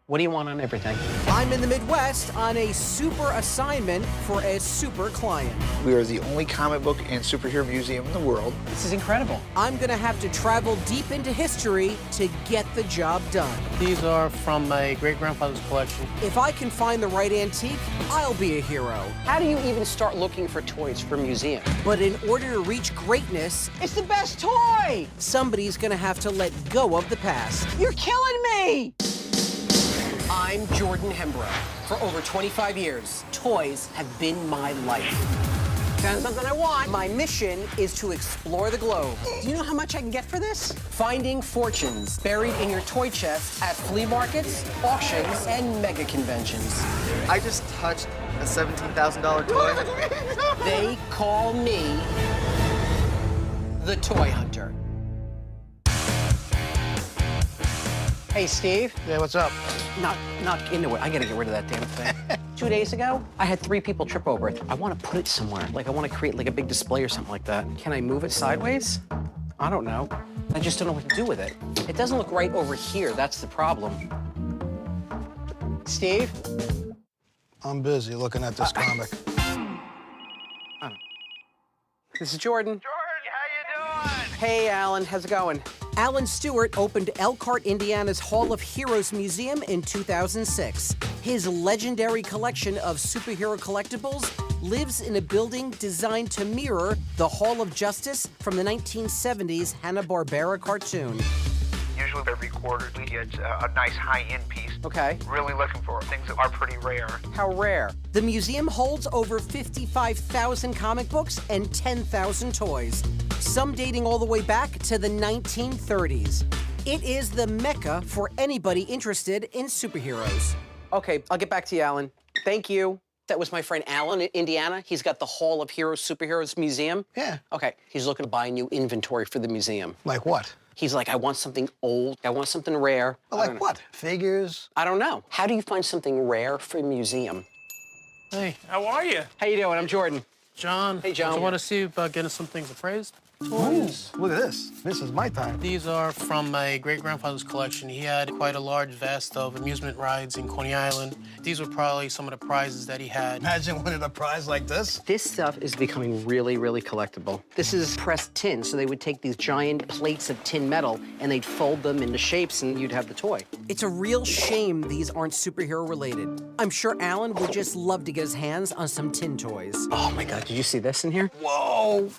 What do you want on everything? I'm in the Midwest on a super assignment for a super client. We are the only comic book and superhero museum in the world. This is incredible. I'm gonna have to travel deep into history to get the job done. These are from my great-grandfather's collection. If I can find the right antique, I'll be a hero. How do you even start looking for toys for a museum? But in order to reach greatness, It's the best toy! somebody's gonna have to let go of the past. You're killing me! I'm Jordan Hembrough. For over 25 years, toys have been my life. Found something I want. My mission is to explore the globe. Do you know how much I can get for this? Finding fortunes buried in your toy chest at flea markets, auctions, and mega conventions. I just touched a $17,000 toy. They call me the Toy Hunter. Hey, Steve. Yeah, what's up? Not into it. I gotta get rid of that damn thing. 2 days ago, I had 3 people trip over it. I want to put it somewhere. Like, I want to create like a big display or something like that. Can I move it sideways? I don't know. I just don't know what to do with it. It doesn't look right over here. That's the problem. Steve? I'm busy looking at this comic. This is Jordan. How you doing? Hey, Alan. How's it going? Alan Stewart opened Elkhart, Indiana's Hall of Heroes Museum in 2006. His legendary collection of superhero collectibles lives in a building designed to mirror the Hall of Justice from the 1970s Hanna-Barbera cartoon. Usually every quarter we get a nice high-end piece. Okay. Really looking for things that are pretty rare. How rare? The museum holds over 55,000 comic books and 10,000 toys, some dating all the way back to the 1930s. It is the mecca for anybody interested in superheroes. Okay, I'll get back to you, Alan. Thank you. That was my friend Alan in Indiana. He's got the Hall of Heroes Superheroes Museum. Yeah. Okay, he's looking to buy new inventory for the museum. Like what? He's like, I want something old. I want something rare. Like what? Figures? I don't know. How do you find something rare for a museum? Hey, How are you? How you doing? I'm Jordan. John. Hey, John. I want to see about getting some things appraised. Toys. Look at this. This is my time. These are from my great-grandfather's collection. He had quite a large vast of amusement rides in Coney Island. These were probably some of the prizes that he had. Imagine winning a prize like this. This stuff is becoming really, really collectible. This is pressed tin, so they would take these giant plates of tin metal and they'd fold them into shapes and you'd have the toy. It's a real shame these aren't superhero related. I'm sure Alan would just love to get his hands on some tin toys. Oh my God, did you see this in here? Whoa.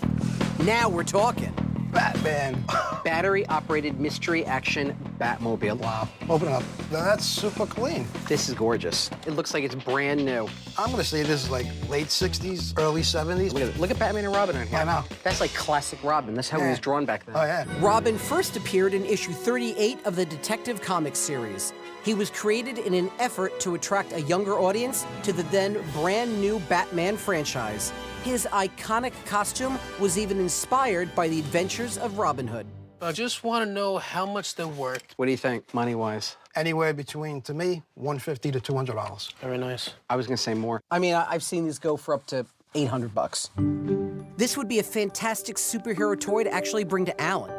Now we're talking. Batman. Battery-operated mystery action Batmobile. Wow. Open it up. Now, that's super clean. This is gorgeous. It looks like it's brand new. I'm gonna say this is like late 60s, early 70s. Look at Batman and Robin on here. I know. That's like classic Robin. That's how he was drawn back then. Oh, yeah. Robin first appeared in issue 38 of the Detective Comics series. He was created in an effort to attract a younger audience to the then brand new Batman franchise. His iconic costume was even inspired by the adventures of Robin Hood. I just want to know how much they're worth. What do you think, money-wise? Anywhere between, to me, $150 to $200. Very nice. I was gonna say more. I mean, I've seen these go for up to 800 bucks. This would be a fantastic superhero toy to actually bring to Alan.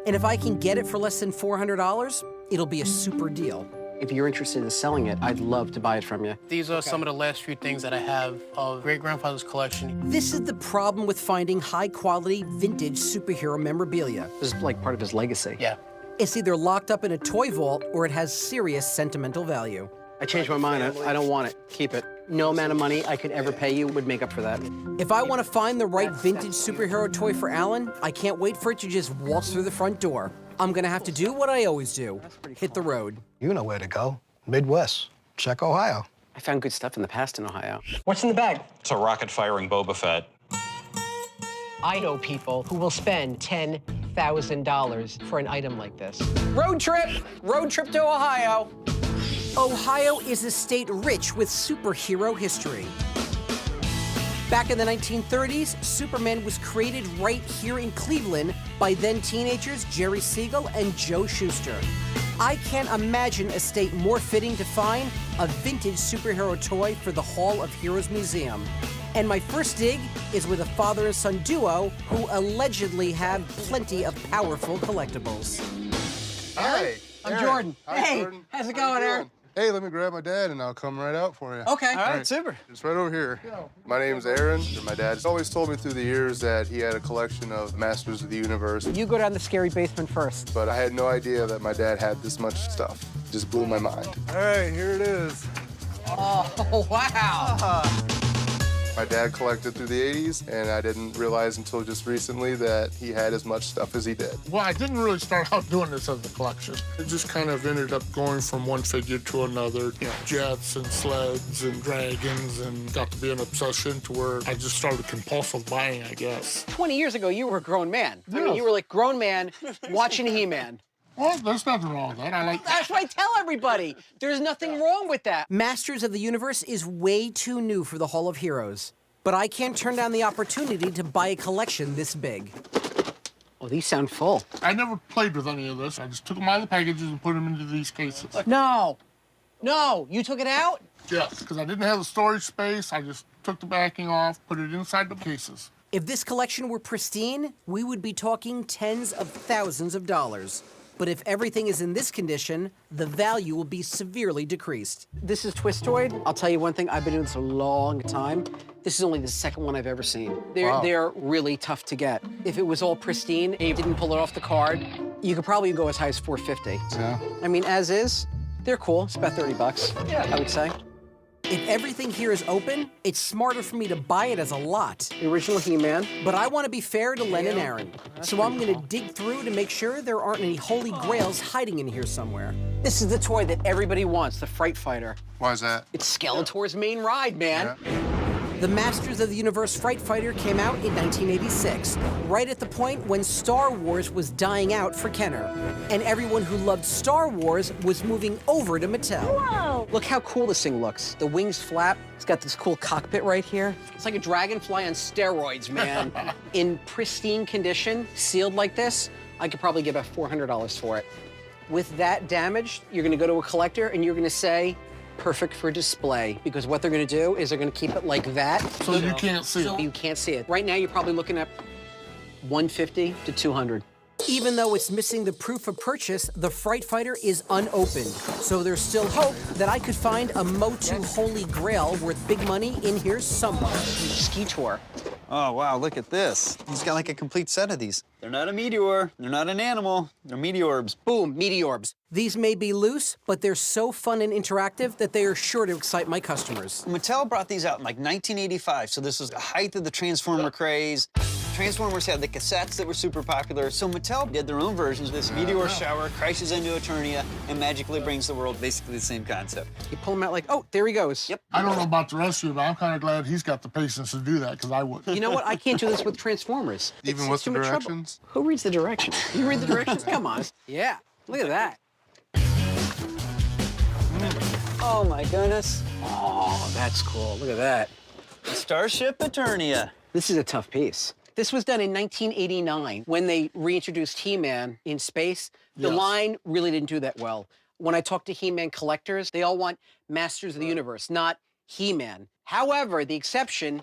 And if I can get it for less than $400, it'll be a super deal. If you're interested in selling it, I'd love to buy it from you. These are some of the last few things that I have of great-grandfather's collection. This is the problem with finding high-quality vintage superhero memorabilia. This is like part of his legacy. Yeah. It's either locked up in a toy vault or it has serious sentimental value. I changed my mind. I don't want it. Keep it. No amount of money I could ever pay you would make up for that. If I want to find the right vintage superhero toy for Alan, I can't wait for it to just waltz through the front door. I'm gonna have to do what I always do, hit the road. You know where to go. Midwest. Check Ohio. I found good stuff in the past in Ohio. What's in the bag? It's a rocket-firing Boba Fett. I know people who will spend $10,000 for an item like this. Road trip to Ohio. Ohio is a state rich with superhero history. Back in the 1930s, Superman was created right here in Cleveland by then teenagers Jerry Siegel and Joe Shuster. I can't imagine a state more fitting to find a vintage superhero toy for the Hall of Heroes Museum. And my first dig is with a father and son duo who allegedly have plenty of powerful collectibles. Hi. I'm Jordan. Hi, Hey, Jordan. how's it How you going, Aaron? doing? Hey, let me grab my dad and I'll come right out for you. Okay. All right, super. It's right over here. My name's Aaron, and my dad's always told me through the years that he had a collection of Masters of the Universe, You go down the scary basement first. but I had no idea that my dad had this much stuff. Just blew my mind. All right, here it is. Oh, wow. My dad collected through the 80s, and I didn't realize until just recently that he had as much stuff as he did. Well, I didn't really start out doing this as a collection. It just kind of ended up going from one figure to another, you know, jets and sleds and dragons, and got to be an obsession to where I just started compulsive buying, I guess. 20 years ago, you were a grown man. I mean, Yeah. you were like grown man watching He-Man. Well, there's nothing wrong with that. I like That's what I tell everybody. There's nothing wrong with that. Masters of the Universe is way too new for the Hall of Heroes. But I can't turn down the opportunity to buy a collection this big. Oh, these sound full. I never played with any of this. I just took them out of the packages and put them into these cases. No. No, you took it out? Yes, because I didn't have the storage space. I just took the backing off, put it inside the cases. If this collection were pristine, we would be talking tens of thousands of dollars. But if everything is in this condition, the value will be severely decreased. This is Twistoid. I'll tell you one thing, I've been doing this a long time. This is only the second one I've ever seen. They're really tough to get. If it was all pristine and you didn't pull it off the card, you could probably go as high as $450. Yeah. I mean, as is, they're cool. It's about 30 bucks, I would say. If everything here is open, it's smarter for me to buy it as a lot. The original He-Man. But I want to be fair to Len and Aaron. So I'm going to dig through to make sure there aren't any holy grails hiding in here somewhere. This is the toy that everybody wants, the Fright Fighter. Why is that? It's Skeletor's main ride, man. Yeah. The Masters of the Universe Fright Fighter came out in 1986, right at the point when Star Wars was dying out for Kenner. And everyone who loved Star Wars was moving over to Mattel. Whoa! Look how cool this thing looks. The wings flap. It's got this cool cockpit right here. It's like a dragonfly on steroids, man. In pristine condition, sealed like this, I could probably give about $400 for it. With that damaged, you're gonna go to a collector and you're gonna say, perfect for display, because what they're gonna do is they're gonna keep it like that. So you can't see it. You can't see it. Right now, you're probably looking at 150 to 200. Even though it's missing the proof of purchase, the Fright Fighter is unopened. So there's still hope that I could find a Motu Holy Grail worth big money in here somewhere. Ski tour. Oh, wow, look at this. He's got like a complete set of these. They're not a meteor. They're not an animal. They're meteorbs. Boom, meteorbs. These may be loose, but they're so fun and interactive that they are sure to excite my customers. Mattel brought these out in like 1985, so this was the height of the Transformer craze. Transformers had the cassettes that were super popular, so Mattel did their own versions. This meteor shower crashes into Eternia and magically brings the world basically the same concept. You pull them out like, oh, there he goes. Yep. I don't know about the rest of you, but I'm kind of glad he's got the patience to do that, because I wouldn't. You know what? I can't do this with Transformers. Even It's with too the much trouble. directions? Who reads the directions? You read the directions? Come on. Yeah, look at that. Oh, my goodness. Oh, that's cool. Look at that. Starship Eternia. This is a tough piece. This was done in 1989 when they reintroduced He-Man in space. The Yes. line really didn't do that well. When I talk to He-Man collectors, they all want Masters of the Universe, not He-Man. However, the exception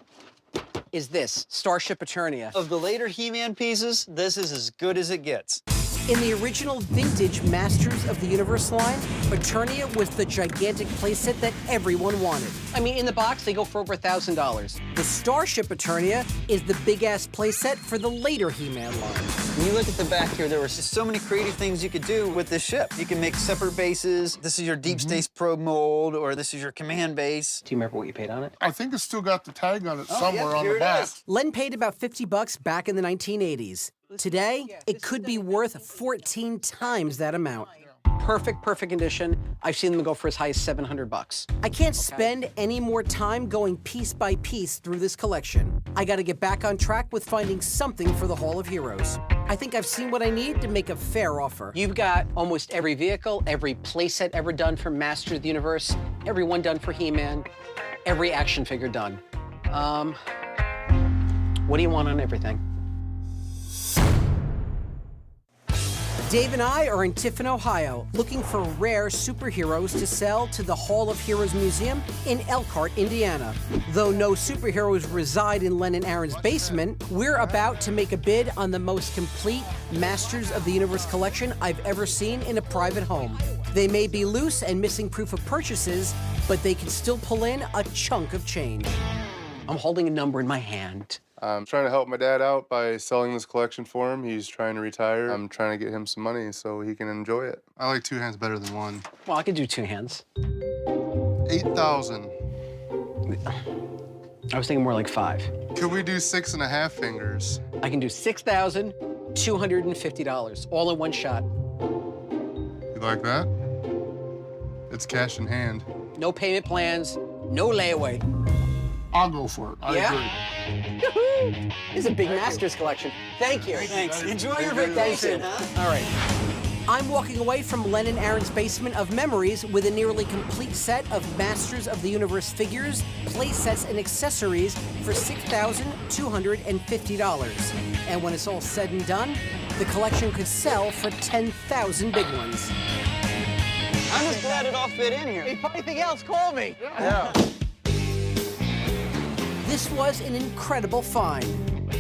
is this, Starship Eternia. Of the later He-Man pieces, this is as good as it gets. In the original vintage Masters of the Universe line, Eternia was the gigantic playset that everyone wanted. I mean, in the box, they go for over $1,000. The Starship Eternia is the big-ass playset for the later He-Man line. When you look at the back here, there were just so many creative things you could do with this ship. You can make separate bases. This is your Deep Space Probe mold, or this is your command base. Do you remember what you paid on it? I think it's still got the tag on it somewhere yep, on here the it back. is. Len paid about 50 bucks back in the 1980s. Today, it could be worth 14 times that amount. Perfect condition. I've seen them go for as high as 700 bucks. I can't spend any more time going piece by piece through this collection. I gotta get back on track with finding something for the Hall of Heroes. I think I've seen what I need to make a fair offer. You've got almost every vehicle, every playset ever done for Master of the Universe, every one done for He-Man, every action figure done. What do you want on everything? Dave and I are in Tiffin, Ohio, looking for rare superheroes to sell to the Hall of Heroes Museum in Elkhart, Indiana. Though no superheroes reside in Len and Aaron's basement, we're about to make a bid on the most complete Masters of the Universe collection I've ever seen in a private home. They may be loose and missing proof of purchases, but they can still pull in a chunk of change. I'm holding a number in my hand. I'm trying to help my dad out by selling this collection for him. He's trying to retire. I'm trying to get him some money so he can enjoy it. I like two hands better than one. Well, I could do two hands. 8,000. I was thinking more like 5. Could we do 6.5 fingers? I can do $6,250, all in one shot. You like that? It's cash in hand. No payment plans, no layaway. I'll go for it. I agree. It's a big Masters collection. Thank you. Thanks. Enjoy your vacation, huh? All right. I'm walking away from Len and Aaron's basement of memories with a nearly complete set of Masters of the Universe figures, play sets, and accessories for $6,250. And when it's all said and done, the collection could sell for 10,000 big ones. I'm just glad it all fit in here. If anything else, call me. Yeah. This was an incredible find,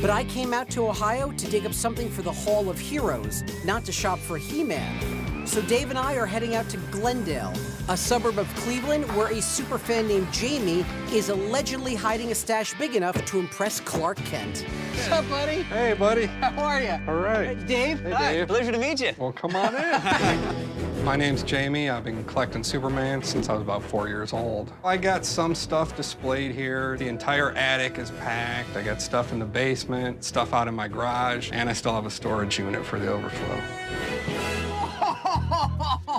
but I came out to Ohio to dig up something for the Hall of Heroes, not to shop for He-Man. So Dave and I are heading out to Glendale, a suburb of Cleveland where a superfan named Jamie is allegedly hiding a stash big enough to impress Clark Kent. What's up, buddy? Hey, buddy. How are you? All right. Dave? Hi, Dave. pleasure to meet you. Well, come on in. My name's Jamie. I've been collecting Superman since I was about 4 years old. I got some stuff displayed here. The entire attic is packed. I got stuff in the basement, stuff out in my garage, and I still have a storage unit for the overflow.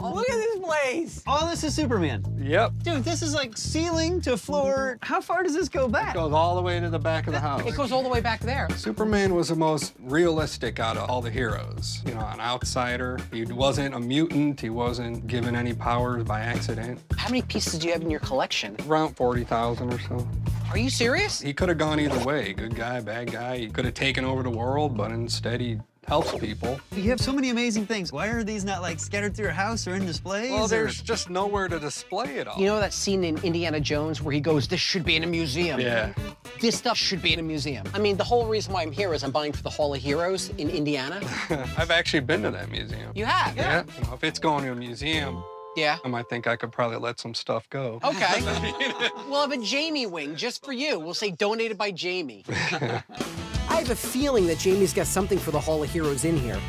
Look at this place. All this is Superman. Yep. Dude, this is like ceiling to floor. How far does this go back? Goes all the way to the back of the house. It goes all the way back there. Superman was the most realistic out of all the heroes. You know, an outsider. He wasn't a mutant. He wasn't given any powers by accident. How many pieces do you have in your collection? Around 40,000 or so. Are you serious? He could have gone either way. Good guy, bad guy. He could have taken over the world, but instead he helps people. You have so many amazing things. Why are these not like scattered through your house or in displays? Well, or- there's just nowhere to display it all. You know that scene in Indiana Jones where he goes, this should be in a museum? Yeah. This stuff should be in a museum. I mean, the whole reason why I'm here is I'm buying for the Hall of Heroes in Indiana. I've actually been to that museum. You have? Yeah. You know, if it's going to a museum, Yeah. I think I could probably let some stuff go. Okay. We'll have a Jamie wing just for you. We'll say donated by Jamie. I have a feeling that Jamie's got something for the Hall of Heroes in here.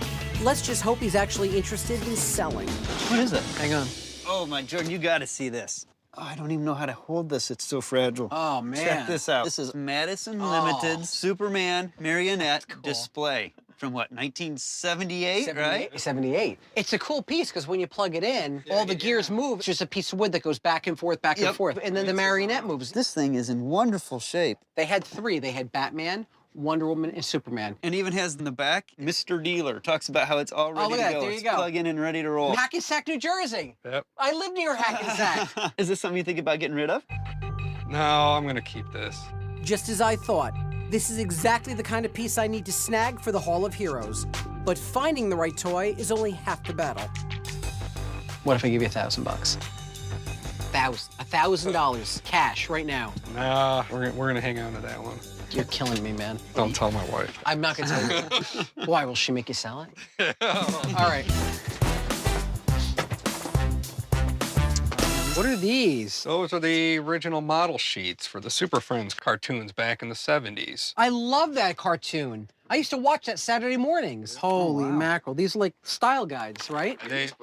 Let's just hope he's actually interested in selling. What is it? Hang on. Oh, my Jordan, you gotta see this. Oh, I don't even know how to hold this. It's so fragile. Oh, man. Check this out. This is Madison Limited Superman marionette display from what, 1978, right? 78. It's a cool piece because when you plug it in, all the gears move. It's just a piece of wood that goes back and forth, back and forth. And then the marionette moves. This thing is in wonderful shape. They had 3. They had Batman, Wonder Woman, and Superman. And even has in the back, Mr. Dealer talks about how it's all ready look to at that. go. There you It's go. plug in and ready to roll. Hackensack, New Jersey. Yep. I live near Hackensack. Is this something you think about getting rid of? No, I'm going to keep this. Just as I thought, this is exactly the kind of piece I need to snag for the Hall of Heroes. But finding the right toy is only half the battle. What if I give you $1,000? $1,000 cash right now. Nah, we're going to hang on to that one. You're killing me, man. Don't tell my wife. I'm not gonna tell you. Why, will she make you sell it? All right. What are these? Those are the original model sheets for the Super Friends cartoons back in the 70s. I love that cartoon. I used to watch that Saturday mornings. Holy mackerel. These are like style guides, right?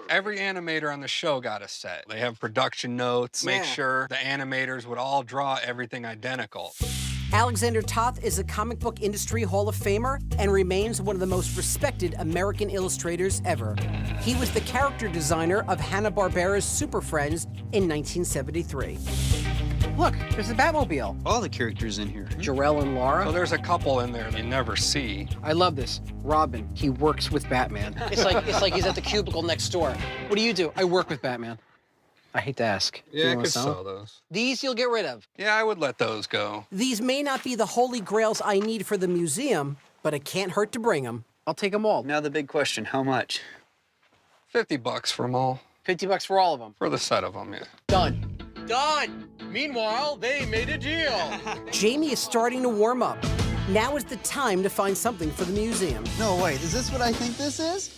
Every animator on the show got a set. They have production notes, make sure the animators would all draw everything identical. Alexander Toth is a comic book industry Hall of Famer and remains one of the most respected American illustrators ever. He was the character designer of Hanna-Barbera's Super Friends in 1973. Look, there's the Batmobile. All the characters in here. Jarell and Laura. So there's a couple in there that you never see. I love this. Robin, he works with Batman. It's like he's at the cubicle next door. What do? I work with Batman. I hate to ask. Yeah, I wanna could sell those. These you'll get rid of. Yeah, I would let those go. These may not be the holy grails I need for the museum, but it can't hurt to bring them. I'll take them all. Now the big question, how much? $50 for them all. $50 for all of them. For the set of them, yeah. Done. Done. Meanwhile, they made a deal. Jamie is starting to warm up. Now is the time to find something for the museum. No, wait, is this what I think this is?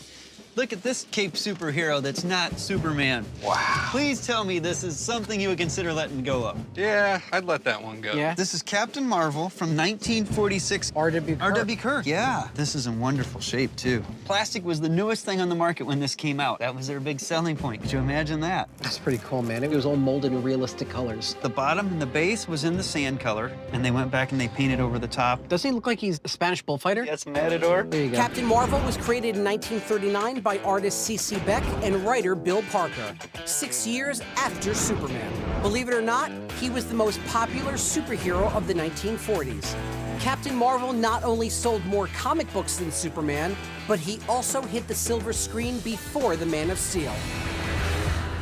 Look at this cape superhero that's not Superman. Wow. Please tell me this is something you would consider letting go of. Yeah, I'd let that one go. Yeah. This is Captain Marvel from 1946. R.W. Kirk. R.W. Kirk, yeah. This is in wonderful shape, too. Plastic was the newest thing on the market when this came out. That was their big selling point. Could you imagine that? That's pretty cool, man. It was all molded in realistic colors. The bottom and the base was in the sand color, and they went back and they painted over the top. Doesn't he look like he's a Spanish bullfighter? That's Matador. There you go. Captain Marvel was created in 1939 by artist C.C. Beck and writer Bill Parker, 6 years after Superman. Believe it or not, he was the most popular superhero of the 1940s. Captain Marvel not only sold more comic books than Superman, but he also hit the silver screen before the Man of Steel.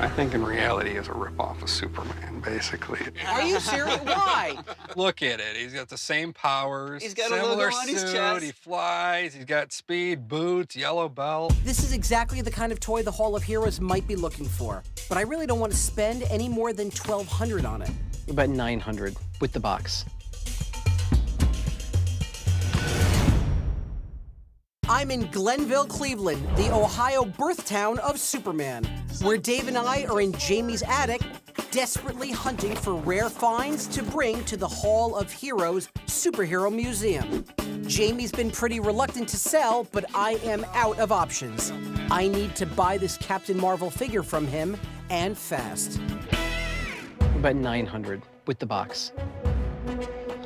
I think in reality it's a ripoff of Superman, basically. Are you serious? Why? Look at it. He's got the same powers. He's got a similar logo on his suit. chest. He flies. He's got speed, boots, yellow belt. This is exactly the kind of toy the Hall of Heroes might be looking for, but I really don't want to spend any more than $1,200 on it. About $900 with the box. I'm in Glenville, Cleveland, the Ohio birthtown of Superman, where Dave and I are in Jamie's attic, desperately hunting for rare finds to bring to the Hall of Heroes Superhero Museum. Jamie's been pretty reluctant to sell, but I am out of options. I need to buy this Captain Marvel figure from him, and fast. About $900 with the box.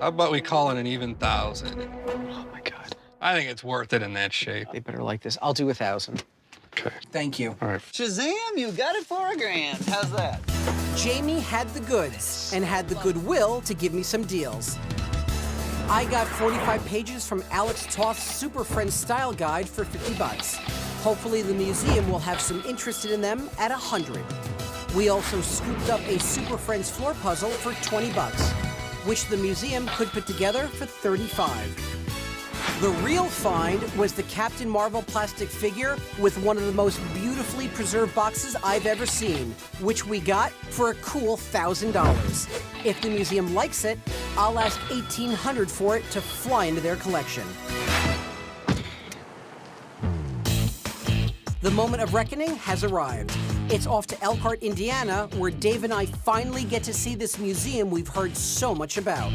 How about we call it an even $1,000? Oh my God. I think it's worth it in that shape. They better like this. I'll do $1,000. Okay. Thank you. All right. Shazam, you got it for $1,000. How's that? Jamie had the goods and had the goodwill to give me some deals. I got 45 pages from Alex Toth's Super Friends Style Guide for $50. Hopefully the museum will have some interest in them at $100. We also scooped up a Super Friends floor puzzle for $20, which the museum could put together for $35. The real find was the Captain Marvel plastic figure with one of the most beautifully preserved boxes I've ever seen, which we got for a cool $1,000. If the museum likes it, I'll ask $1,800 for it to fly into their collection. The moment of reckoning has arrived. It's off to Elkhart, Indiana, where Dave and I finally get to see this museum we've heard so much about.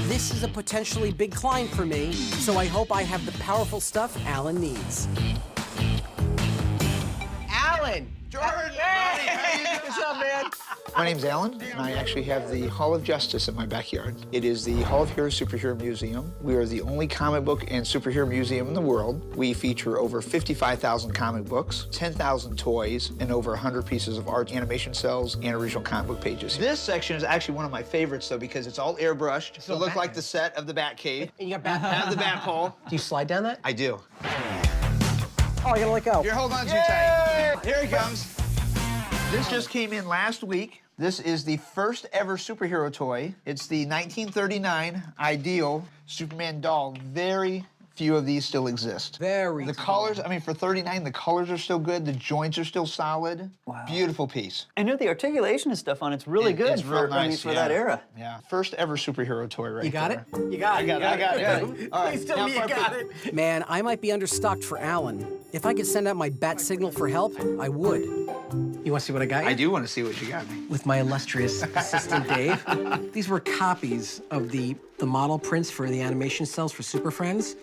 This is a potentially big climb for me, so I hope I have the powerful stuff Alan needs. Alan! Jordan! Hey! What's up, man? My name's Alan, and I actually have the Hall of Justice in my backyard. It is the Hall of Heroes Superhero Museum. We are the only comic book and superhero museum in the world. We feature over 55,000 comic books, 10,000 toys, and over 100 pieces of art, animation cells, and original comic book pages. This section is actually one of my favorites, though, because it's all airbrushed to look like the set of the Batcave. And you got Bat. Have the Bat pole. Do you slide down that? I do. Oh, I gotta let go. You're holding on too tight. Here he comes. This just came in last week. This is the first ever superhero toy. It's the 1939 Ideal Superman doll. Very few of these still exist. Very The colors, I mean, for $39, the colors are still good. The joints are still solid. Wow. Beautiful piece. I know the articulation and stuff on it's really good It's real for, I mean, nice, for that era. Yeah. First ever superhero toy right You got there. it? You got it. I got it. All right. Please tell me you got it. Man, I might be understocked for Alan. If I could send out my bat signal for help, I would. You want to see what I got you? I do want to see what you got me. With my illustrious assistant, Dave. These were copies of the model prints for the animation cells for Super Friends.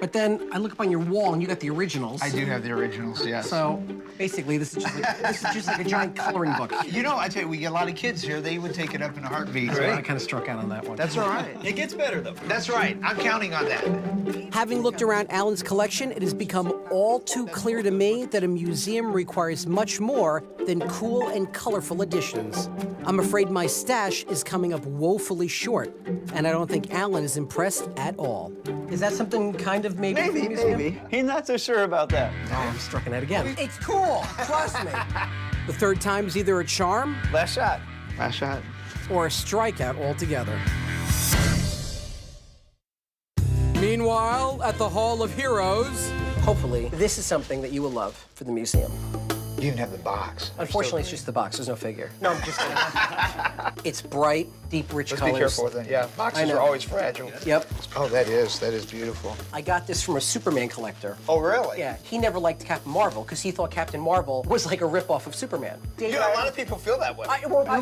But then I look up on your wall and you got the originals. I do have the originals, yes. So basically, this is just like a giant coloring book. You know, I tell you, we get a lot of kids here. They would take it up in a heartbeat. So I kind of struck out on that one. That's all right. It gets better, though. That's right. I'm counting on that. Having looked around Alan's collection, it has become all too clear to me that a museum requires much more than cool and colorful additions. I'm afraid my stash is coming up woefully short, and I don't think Alan is impressed at all. Is that something kind of maybe? for the museum? Maybe. He's not so sure about that. Oh, I'm striking out again. It's cool, trust me. The third time's either a charm Last shot. Last shot. or a strikeout altogether. Meanwhile, at the Hall of Heroes, Hopefully, this is something that you will love for the museum. You even have the box. Unfortunately, it's just the box. There's no figure. No, I'm just kidding. It's bright, deep, rich Let's colors. be careful with it. Yeah, boxes are always fragile. Yep. Oh, that is beautiful. I got this from a Superman collector. Oh, really? Yeah, he never liked Captain Marvel because he thought Captain Marvel was like a ripoff of Superman. You know, a lot of people feel that way.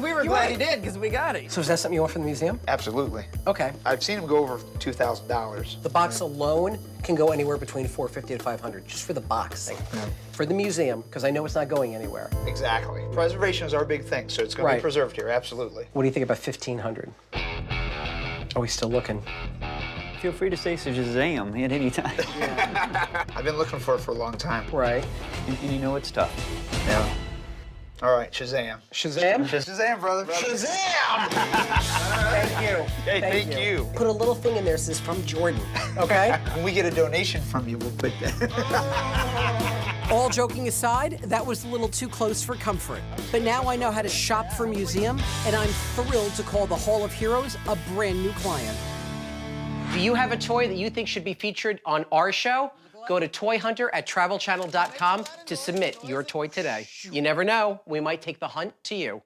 We were glad he did because we got it. So is that something you want from the museum? Absolutely. Okay. I've seen them go over $2,000. The box alone can go anywhere between $450 to $500 just for the box. For the museum, because I know it's not going anywhere. Exactly. Preservation is our big thing, so it's going to be preserved here, absolutely. What do you think about $1,500? Are we still looking? Feel free to say Shazam at any time. I've been looking for it for a long time. Right. And you know it's tough. Yeah. All right, Shazam. Shazam? Shazam, brother. Shazam! Thank you. Hey, thank you. Put a little thing in there that says from Jordan, okay? When we get a donation from you, we'll put that. All joking aside, that was a little too close for comfort. But now I know how to shop for a museum, and I'm thrilled to call the Hall of Heroes a brand new client. Do you have a toy that you think should be featured on our show? Go to toyhunter@travelchannel.com to submit your toy today. You never know, we might take the hunt to you.